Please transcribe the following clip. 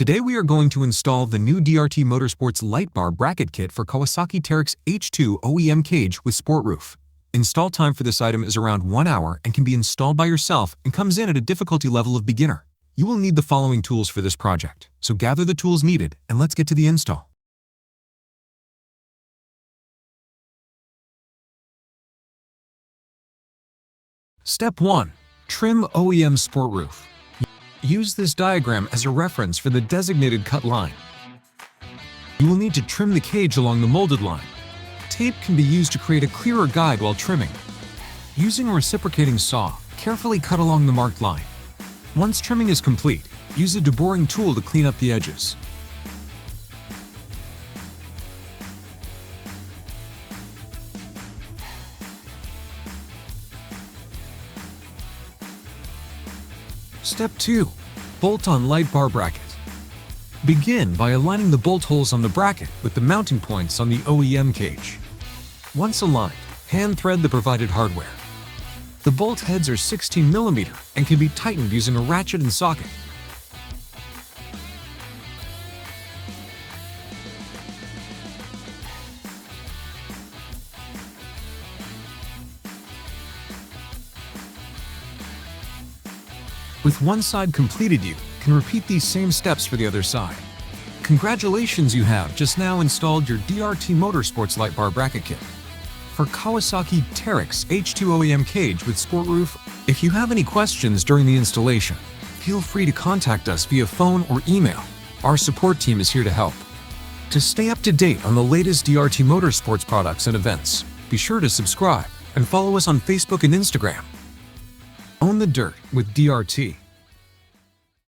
Today we are going to install the new DRT Motorsports light bar bracket kit for Kawasaki Teryx H2 OEM cage with sport roof. Install time for this item is around 1 hour and can be installed by yourself and comes in at a difficulty level of beginner. You will need the following tools for this project, so gather the tools needed and let's get to the install. Step 1. Trim OEM sport roof. Use this diagram as a reference for the designated cut line. You will need to trim the cage along the molded line. Tape can be used to create a clearer guide while trimming. Using a reciprocating saw, carefully cut along the marked line. Once trimming is complete, use a deboring tool to clean up the edges. Step 2. Bolt on light bar bracket. Begin by aligning the bolt holes on the bracket with the mounting points on the OEM cage. Once aligned, hand thread the provided hardware. The bolt heads are 16 mm and can be tightened using a ratchet and socket. With one side completed, you can repeat these same steps for the other side. Congratulations, you have just now installed your DRT Motorsports light bar bracket kit for Kawasaki Teryx H2 OEM cage with sport roof. If you have any questions during the installation, feel free to contact us via phone or email. Our support team is here to help. To stay up to date on the latest DRT Motorsports products and events, be sure to subscribe and follow us on Facebook and Instagram. Own the dirt with DRT.